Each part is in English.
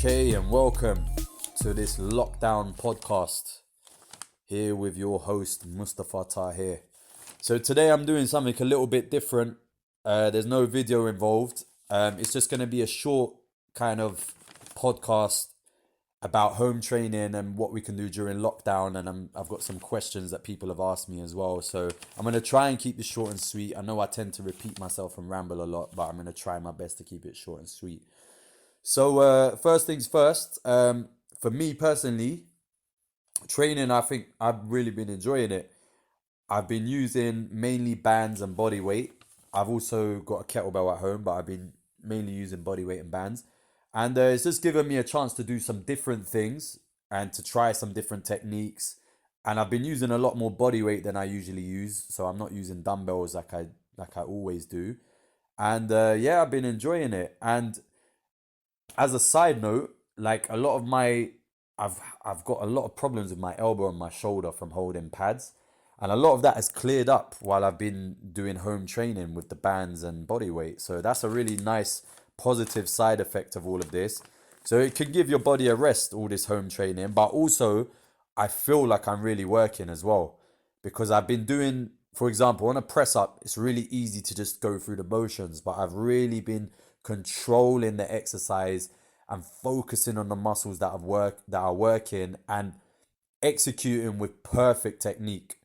Okay, and welcome to this lockdown podcast here with your host Mustafa Tahir. So today I'm doing something a little bit different. There's no video involved. It's just going to be a short kind of podcast about home training and what we can do during lockdown. And I've got some questions that people have asked me as well. So I'm going to try and keep this short and sweet. I know I tend to repeat myself and ramble a lot, but I'm going to try my best to keep it short and sweet. So first things first, for me personally, training, I think I've really been enjoying it. I've been using mainly bands and body weight. I've also got a kettlebell at home, but I've been mainly using body weight and bands. And it's just given me a chance to do some different things and to try some different techniques. And I've been using a lot more body weight than I usually use. So I'm not using dumbbells like I always do. And yeah, I've been enjoying it. And as a side note, like a lot of my, I've got a lot of problems with my elbow and my shoulder from holding pads, and a lot of that has cleared up while I've been doing home training with the bands and body weight. So that's a really nice positive side effect of all of this. So it can give your body a rest, all this home training, but also I feel like I'm really working as well because I've been doing, for example, on a press up, it's really easy to just go through the motions, but I've really been controlling the exercise and focusing on the muscles that are working and executing with perfect technique.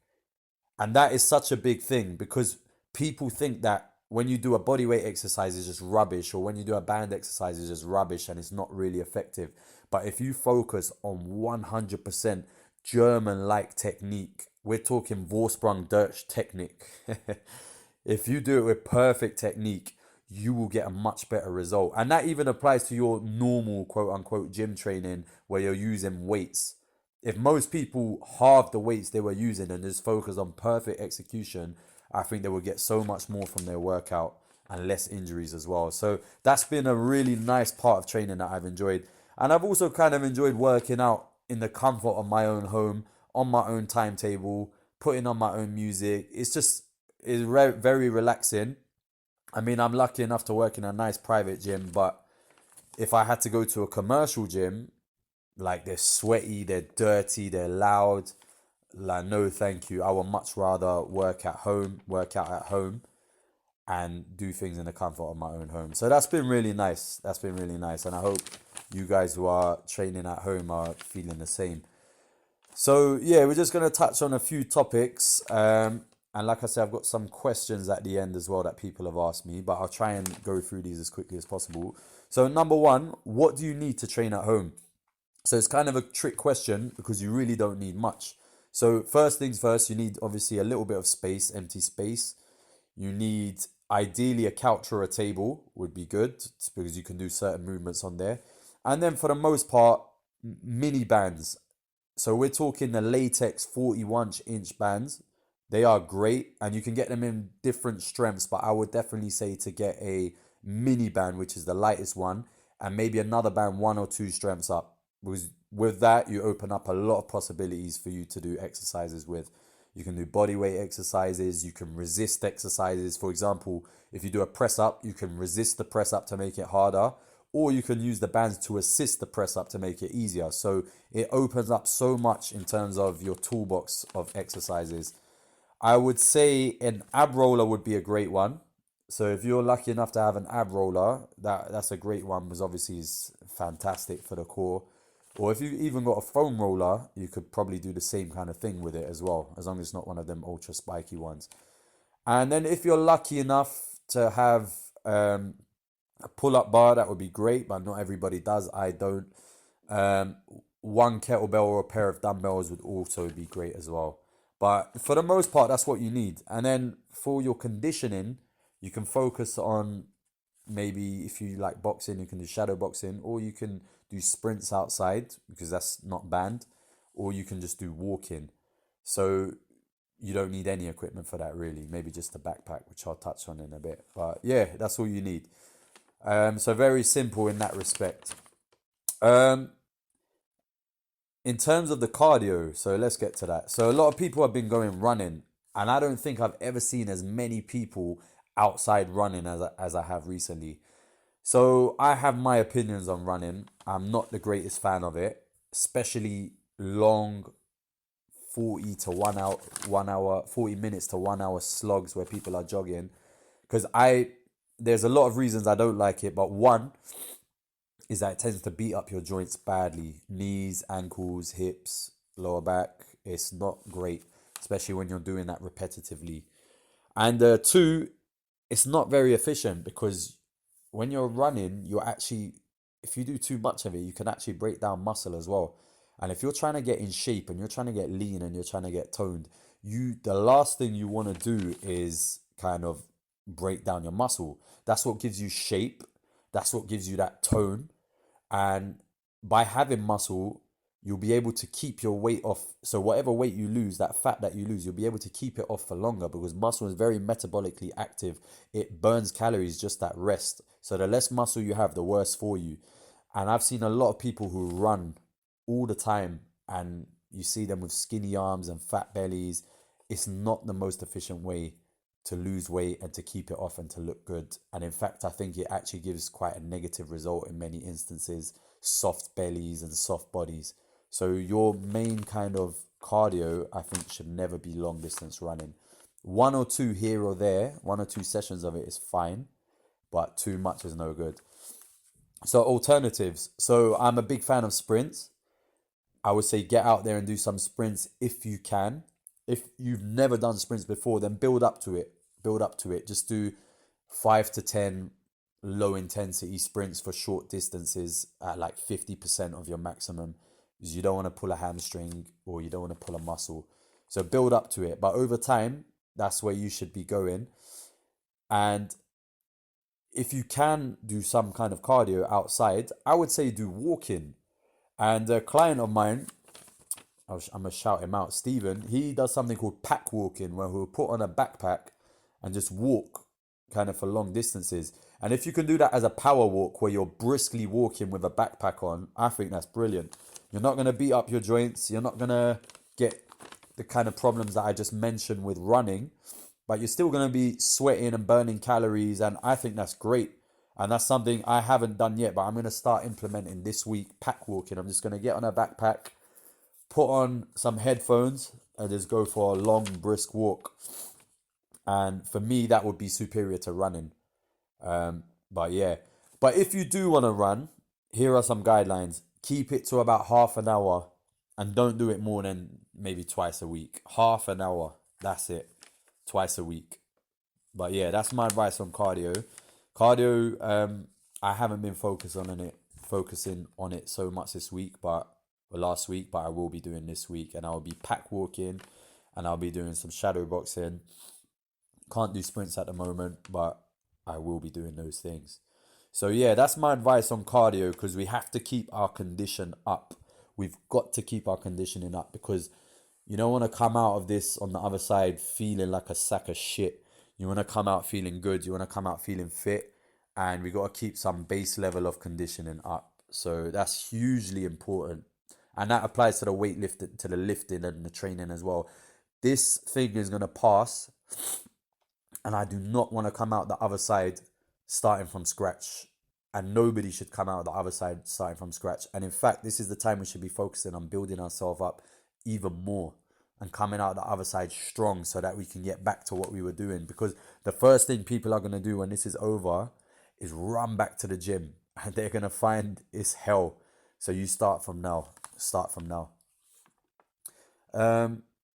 And that is such a big thing because people think that when you do a body weight exercise is just rubbish, or when you do a band exercise is just rubbish and it's not really effective. But if you focus on 100% German-like technique, we're talking Vorsprung Deutsch technique. If you do it with perfect technique, you will get a much better result. And that even applies to your normal quote unquote gym training where you're using weights. If most people halve the weights they were using and just focus on perfect execution, I think they will get so much more from their workout and less injuries as well. So that's been a really nice part of training that I've enjoyed. And I've also kind of enjoyed working out in the comfort of my own home, on my own timetable, putting on my own music. It's very relaxing. I mean, I'm lucky enough to work in a nice private gym, but if I had to go to a commercial gym, like they're sweaty, they're dirty, they're loud, like no thank you. I would much rather work out at home and do things in the comfort of my own home. So that's been really nice. That's been really nice. And I hope you guys who are training at home are feeling the same. So yeah, we're just going to touch on a few topics. And like I said, I've got some questions at the end as well that people have asked me, but I'll try and go through these as quickly as possible. So number one, what do you need to train at home? So it's kind of a trick question because you really don't need much. So first things first, you need obviously a little bit of space, empty space. You need ideally a couch or a table would be good because you can do certain movements on there. And then for the most part, mini bands. So we're talking the latex 41-inch bands. They are great and you can get them in different strengths, but I would definitely say to get a mini band, which is the lightest one, and maybe another band 1 or 2 strengths up. Because with that, you open up a lot of possibilities for you to do exercises with. You can do body weight exercises, you can resist exercises. For example, if you do a press up, you can resist the press up to make it harder, or you can use the bands to assist the press up to make it easier. So it opens up so much in terms of your toolbox of exercises. I would say an ab roller would be a great one. So if you're lucky enough to have an ab roller, that's a great one because obviously it's fantastic for the core. Or if you even got a foam roller, you could probably do the same kind of thing with it as well, as long as it's not one of them ultra spiky ones. And then if you're lucky enough to have a pull-up bar, that would be great, but not everybody does. I don't. One kettlebell or a pair of dumbbells would also be great as well. But for the most part, that's what you need. And then for your conditioning, you can focus on maybe if you like boxing, you can do shadow boxing, or you can do sprints outside because that's not banned, or you can just do walking. So you don't need any equipment for that really. Maybe just a backpack, which I'll touch on in a bit. But yeah, that's all you need. So very simple in that respect. In terms of the cardio, so let's get to that. So a lot of people have been going running, and I don't think I've ever seen as many people outside running as I have recently. So I have my opinions on running. I'm not the greatest fan of it, especially long 40 to 1 hour, 40 minutes to 1 hour slogs where people are jogging. Because there's a lot of reasons I don't like it, but one is that it tends to beat up your joints badly. Knees, ankles, hips, lower back. It's not great, especially when you're doing that repetitively. And two, it's not very efficient because when you're running, if you do too much of it, you can actually break down muscle as well. And if you're trying to get in shape and you're trying to get lean and you're trying to get toned, the last thing you want to do is kind of break down your muscle. That's what gives you shape. That's what gives you that tone. And by having muscle, you'll be able to keep your weight off. So whatever weight you lose, that fat that you lose, you'll be able to keep it off for longer because muscle is very metabolically active. It burns calories just at rest. So the less muscle you have, the worse for you. And I've seen a lot of people who run all the time and you see them with skinny arms and fat bellies. It's not the most efficient way to lose weight and to keep it off and to look good. And in fact, I think it actually gives quite a negative result in many instances, soft bellies and soft bodies. So your main kind of cardio, I think, should never be long distance running. One or two here or there, 1 or 2 sessions of it is fine, but too much is no good. So alternatives. So I'm a big fan of sprints. I would say get out there and do some sprints if you can. If you've never done sprints before, then build up to it. Build up to it. Just do 5 to 10 low intensity sprints for short distances at like 50% of your maximum because you don't want to pull a hamstring or you don't want to pull a muscle. So build up to it. But over time, that's where you should be going. And if you can do some kind of cardio outside, I would say do walking. And a client of mine, I'm going to shout him out, Stephen, he does something called pack walking where he'll put on a backpack and just walk kind of for long distances. And if you can do that as a power walk where you're briskly walking with a backpack on, I think that's brilliant. You're not going to beat up your joints. You're not going to get the kind of problems that I just mentioned with running, but you're still going to be sweating and burning calories. And I think that's great. And that's something I haven't done yet, but I'm going to start implementing this week, pack walking. I'm just going to get on a backpack, put on some headphones, and just go for a long, brisk walk. And for me, that would be superior to running. But yeah. But if you do want to run, here are some guidelines. Keep it to about half an hour and don't do it more than maybe twice a week. Half an hour. That's it. Twice a week. But yeah, that's my advice on cardio. Cardio, I haven't been focusing on it so much this week, but last week, but I will be doing this week, and I'll be pack walking, and I'll be doing some shadow boxing. Can't do sprints at the moment, but I will be doing those things. So yeah, that's my advice on cardio because we have to keep our condition up. We've got to keep our conditioning up because you don't want to come out of this on the other side feeling like a sack of shit. You want to come out feeling good. You want to come out feeling fit. And we got to keep some base level of conditioning up. So that's hugely important. And that applies to the weightlifting, to the lifting and the training as well. This thing is going to pass. And I do not want to come out the other side starting from scratch. And nobody should come out the other side starting from scratch. And in fact, this is the time we should be focusing on building ourselves up even more and coming out the other side strong so that we can get back to what we were doing. Because the first thing people are going to do when this is over is run back to the gym and they're going to find it's hell. So you start from now. Start from now.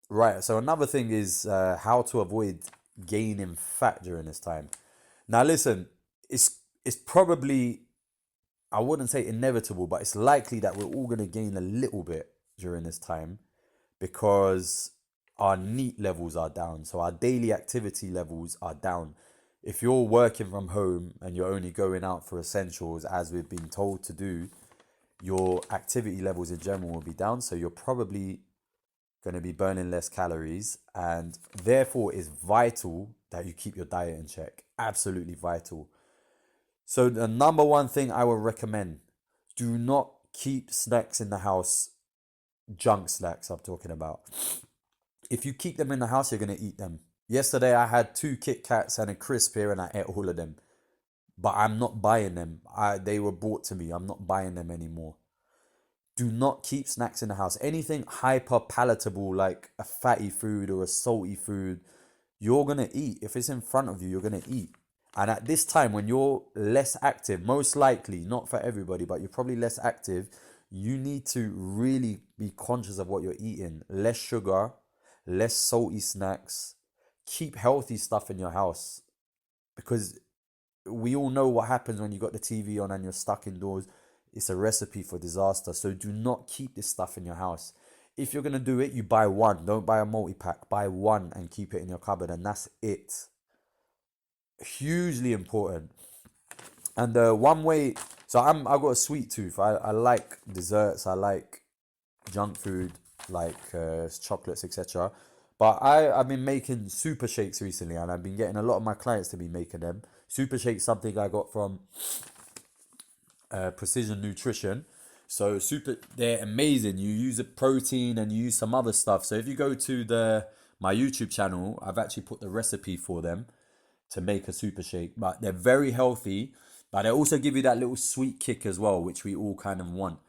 Right. So another thing is how to avoid gaining fat during this time. Now, listen, it's probably, I wouldn't say inevitable, but it's likely that we're all going to gain a little bit during this time because our NEAT levels are down. So our daily activity levels are down. If you're working from home and you're only going out for essentials, as we've been told to do, your activity levels in general will be down. So you're probably going to be burning less calories. And therefore, it's vital that you keep your diet in check. Absolutely vital. So the number one thing I would recommend, do not keep snacks in the house, junk snacks I'm talking about. If you keep them in the house, you're going to eat them. Yesterday I had 2 Kit Kats and a crisp here and I ate all of them. but I'm not buying them. They were brought to me. I'm not buying them anymore. Do not keep snacks in the house. Anything hyper palatable like a fatty food or a salty food, you're gonna eat. If it's in front of you, you're gonna eat. And at this time, when you're less active, most likely, not for everybody, but you're probably less active, you need to really be conscious of what you're eating. Less sugar, less salty snacks. Keep healthy stuff in your house, because we all know what happens when you got the TV on and you're stuck indoors. It's a recipe for disaster. So do not keep this stuff in your house. If you're gonna do it, you buy one. Don't buy a multi-pack. Buy one and keep it in your cupboard, and that's it. Hugely important. And one way, so I got a sweet tooth. I like desserts. I like junk food, like chocolates, etc. But I've been making super shakes recently, and I've been getting a lot of my clients to be making them. Super shakes, something I got from Precision Nutrition. So they're amazing. You use a protein and you use some other stuff. So if you go to my YouTube channel, I've actually put the recipe for them to make a super shake. But they're very healthy, but they also give you that little sweet kick as well, which we all kind of want.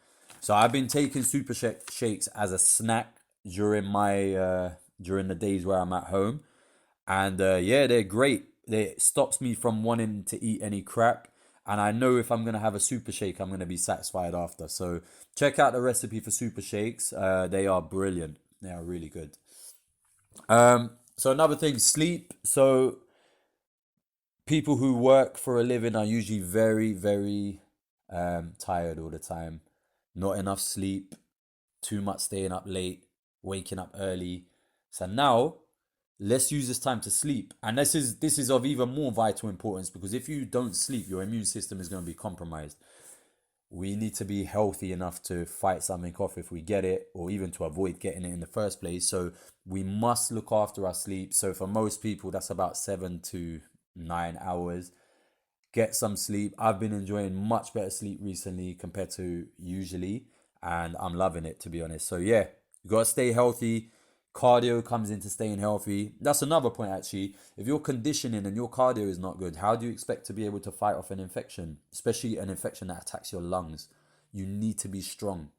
So I've been taking shakes as a snack during during the days where I'm at home, and yeah, they're great. It stops me from wanting to eat any crap, and I know if I'm gonna have a super shake, I'm gonna be satisfied after. So check out the recipe for super shakes. They are brilliant. They are really good. So another thing, sleep. So people who work for a living are usually very, very tired all the time. Not enough sleep, too much staying up late, waking up early. So now let's use this time to sleep. And this is of even more vital importance, because if you don't sleep, your immune system is going to be compromised. We need to be healthy enough to fight something off if we get it, or even to avoid getting it in the first place. So we must look after our sleep. So for most people, that's about 7 to 9 hours. Get some sleep. I've been enjoying much better sleep recently compared to usually, and I'm loving it, to be honest. So yeah, you gotta stay healthy. Cardio comes into staying healthy. That's another point actually. If your conditioning and your cardio is not good, how do you expect to be able to fight off an infection, especially an infection that attacks your lungs? You need to be strong.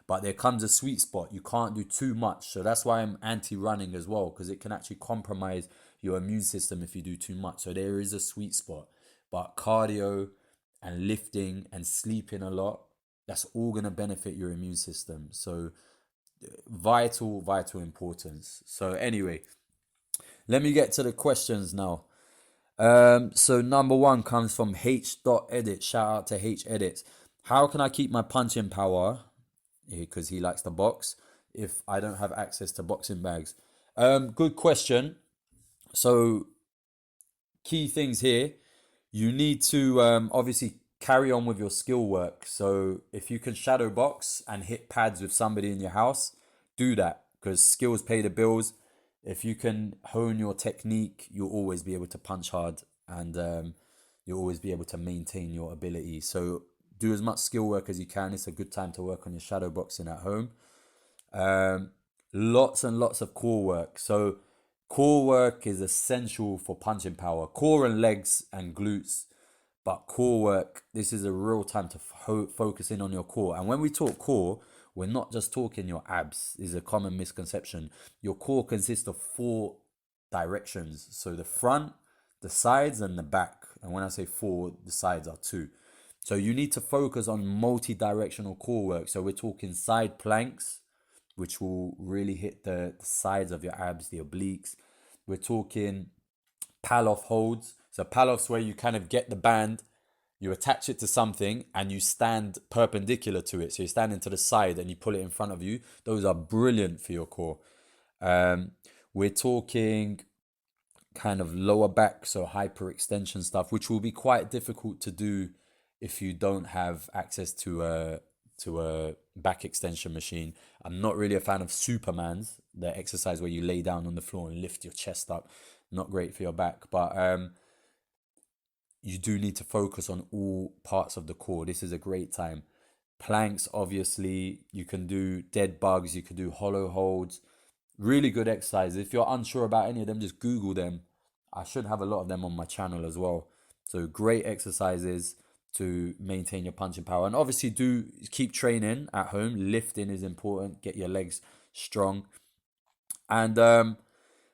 But there comes a sweet spot. You can't do too much. So that's why I'm anti-running as well, because it can actually compromise your immune system if you do too much. So there is a sweet spot. But cardio and lifting and sleeping a lot, that's all going to benefit your immune system. So vital, vital importance. So anyway, let me get to the questions now. So number one comes from H.edit. Shout out to H Edits. How can I keep my punching power? Because he likes to box. If I don't have access to boxing bags. Good question. So key things here. You need to obviously carry on with your skill work. So if you can shadow box and hit pads with somebody in your house, do that, because skills pay the bills. If you can hone your technique, you'll always be able to punch hard, and you'll always be able to maintain your ability. So do as much skill work as you can. It's a good time to work on your shadow boxing at home. Lots and lots of core work. So core work is essential for punching power. Core and legs and glutes. But core work, this is a real time to focus in on your core. And when we talk core, we're not just talking your abs. This is a common misconception. Your core consists of 4 directions. So the front, the sides, and the back. And when I say 4, the sides are 2. So you need to focus on multi-directional core work. So we're talking side planks, which will really hit the sides of your abs, the obliques. We're talking pal-off holds. So pal-off's where you kind of get the band, you attach it to something, and you stand perpendicular to it. So you stand into the side and you pull it in front of you. Those are brilliant for your core. We're talking kind of lower back, so hyperextension stuff, which will be quite difficult to do if you don't have access to a back extension machine. I'm not really a fan of Superman's, the exercise where you lay down on the floor and lift your chest up. Not great for your back, but you do need to focus on all parts of the core. This is a great time. Planks, obviously, you can do dead bugs, you can do hollow holds. Really good exercise. If you're unsure about any of them, just Google them. I should have a lot of them on my channel as well. So great exercises to maintain your punching power. And obviously do keep training at home. Lifting is important. Get your legs strong. And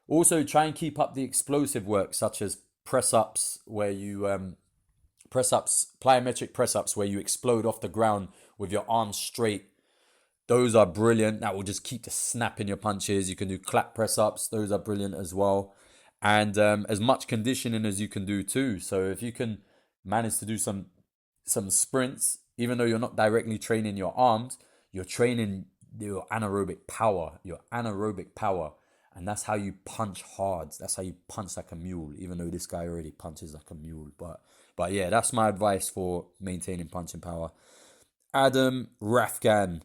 also try and keep up the explosive work, such as press ups, where you press ups, plyometric press ups, where you explode off the ground with your arms straight. Those are brilliant. That will just keep the snap in your punches. You can do clap press ups. Those are brilliant as well. And as much conditioning as you can do too. So if you can manage to do some sprints, even though you're not directly training your arms, you're training your anaerobic power. And that's how you punch hard. That's how you punch like a mule, even though this guy already punches like a mule. But yeah, that's my advice for maintaining punching power. Adam Rafgan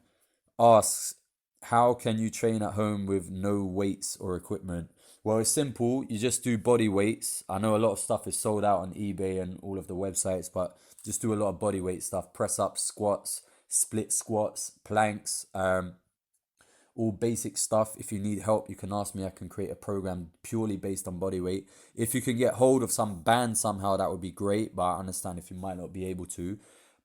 asks, how can you train at home with no weights or equipment? Well, it's simple. You just do body weights. I know a lot of stuff is sold out on eBay and all of the websites, but just do a lot of body weight stuff. Press ups, squats, split squats, planks, all basic stuff. If you need help, you can ask me. I can create a program purely based on body weight. If you can get hold of some band somehow, that would be great, but I understand if you might not be able to.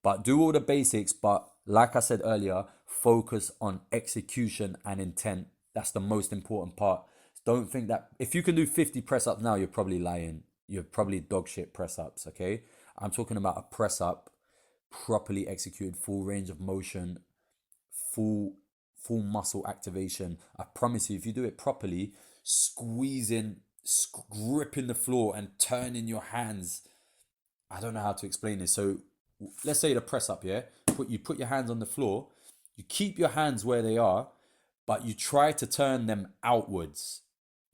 But do all the basics, but like I said earlier, focus on execution and intent. That's the most important part. Don't think that if you can do 50 press ups now, you're probably lying. You're probably dog shit press ups, okay? I'm talking about a press up, properly executed, full range of motion, full muscle activation. I promise you, if you do it properly, squeezing, gripping the floor and turning your hands. I don't know how to explain this. So let's say the press up, yeah? You put your hands on the floor, you keep your hands where they are, but you try to turn them outwards.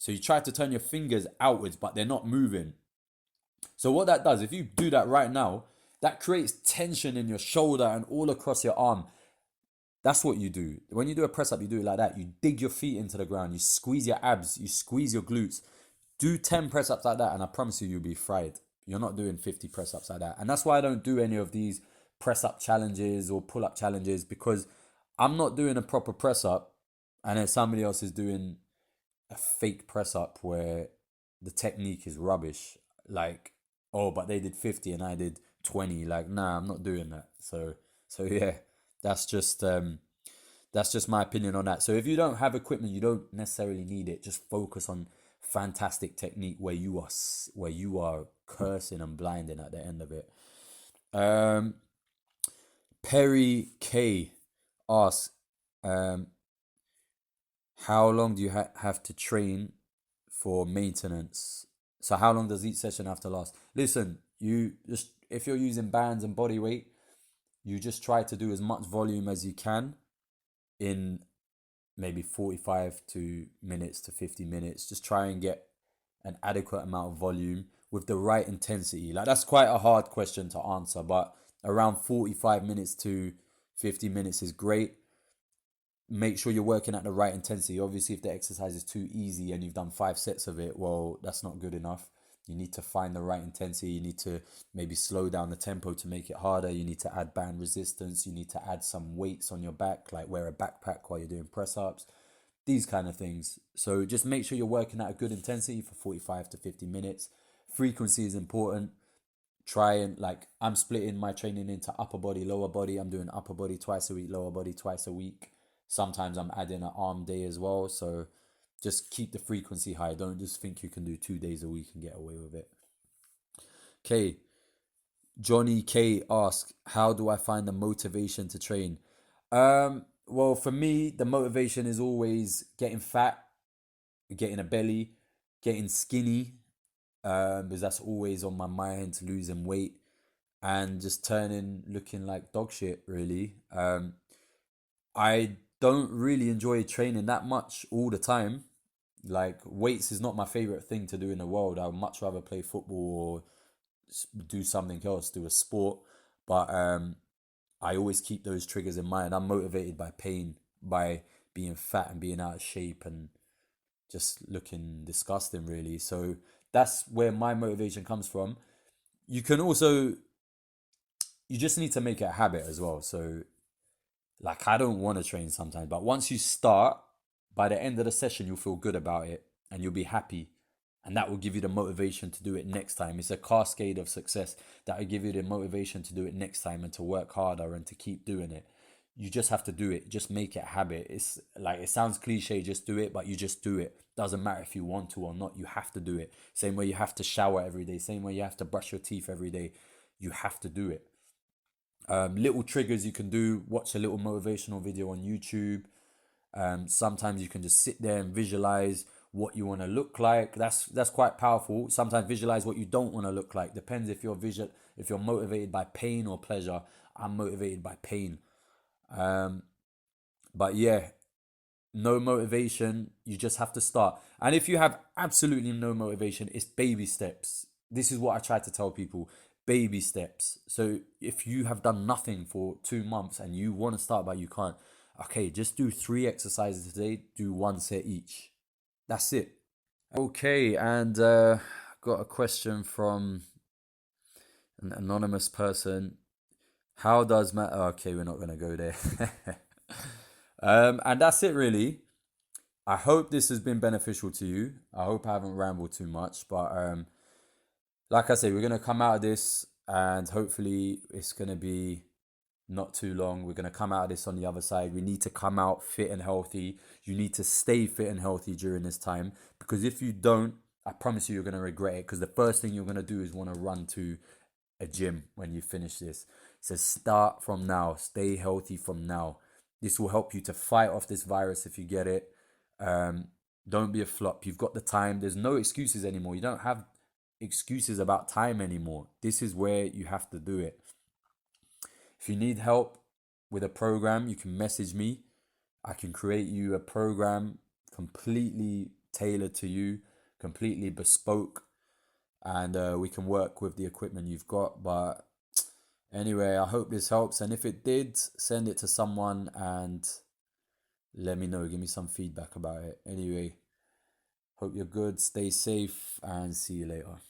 So you try to turn your fingers outwards, but they're not moving. So what that does, if you do that right now, that creates tension in your shoulder and all across your arm. That's what you do. When you do a press up, you do it like that. You dig your feet into the ground. You squeeze your abs. You squeeze your glutes. Do 10 press ups like that, and I promise you, you'll be fried. You're not doing 50 press ups like that. And that's why I don't do any of these press up challenges or pull up challenges, because I'm not doing a proper press up, and then somebody else is doing a fake press up where the technique is rubbish. Like, oh, but they did 50 and I did 20. Like, nah, I'm not doing that. So yeah, that's just my opinion on that. So if you don't have equipment, you don't necessarily need it. Just focus on fantastic technique where you are cursing and blinding at the end of it. Perry K asks, how long do you have to train for maintenance? So how long does each session have to last? Listen, you just, if you're using bands and body weight, you just try to do as much volume as you can in maybe 45 minutes to 50 minutes. Just try and get an adequate amount of volume with the right intensity. Like, that's quite a hard question to answer, but around 45 minutes to 50 minutes is great. Make sure you're working at the right intensity. Obviously, if the exercise is too easy and you've done 5 sets of it, well, that's not good enough. You need to find the right intensity. You need to maybe slow down the tempo to make it harder. You need to add band resistance. You need to add some weights on your back, like wear a backpack while you're doing press ups, these kind of things. So just make sure you're working at a good intensity for 45 to 50 minutes. Frequency is important. Try and, like, I'm splitting my training into upper body, lower body. I'm doing upper body twice a week, lower body twice a week. Sometimes I'm adding an arm day as well. So just keep the frequency high. Don't just think you can do 2 days a week and get away with it. Okay. Johnny K asks, how do I find the motivation to train? Well, for me, the motivation is always getting fat, getting a belly, getting skinny, because that's always on my mind, losing weight, and just looking like dog shit, really. I don't really enjoy training that much all the time. Like, weights is not my favorite thing to do in the world. I would much rather play football or do something else, do a sport. But I always keep those triggers in mind. I'm motivated by pain, by being fat and being out of shape and just looking disgusting, really. So that's where my motivation comes from. You just need to make it a habit as well. So, like, I don't want to train sometimes, but once you start, by the end of the session, you'll feel good about it and you'll be happy. And that will give you the motivation to do it next time. It's a cascade of success that will give you the motivation to do it next time and to work harder and to keep doing it. You just have to do it. Just make it a habit. It's like, it sounds cliche, just do it, but you just do it. Doesn't matter if you want to or not. You have to do it. Same way you have to shower every day. Same way you have to brush your teeth every day. You have to do it. Little triggers you can do. Watch a little motivational video on YouTube. Sometimes you can just sit there and visualize what you want to look like. That's quite powerful. Sometimes visualize what you don't want to look like. Depends if you're motivated by pain or pleasure. I'm motivated by pain. But yeah, no motivation, you just have to start. And if you have absolutely no motivation, it's baby steps. This is what I try to tell people: baby steps. So if you have done nothing for 2 months and you want to start but you can't, okay, just do 3 exercises today, do 1 set each. That's it. Okay, and got a question from an anonymous person. How does okay, we're not going to go there. And that's it, really. I hope this has been beneficial to you. I hope I haven't rambled too much, but like I say, we're gonna come out of this, and hopefully it's gonna be not too long. We're gonna come out of this on the other side. We need to come out fit and healthy. You need to stay fit and healthy during this time, because if you don't, I promise you're gonna regret it. Because the first thing you're gonna do is want to run to a gym when you finish this. So start from now. Stay healthy from now. This will help you to fight off this virus if you get it. Don't be a flop. You've got the time. There's no excuses anymore. You don't have excuses about time anymore. This is where you have to do it. If you need help with a program, you can message me. I can create you a program completely tailored to you, completely bespoke, and we can work with the equipment you've got. But anyway, I hope this helps. And if it did, send it to someone and let me know. Give me some feedback about it. Anyway, hope you're good. Stay safe and see you later.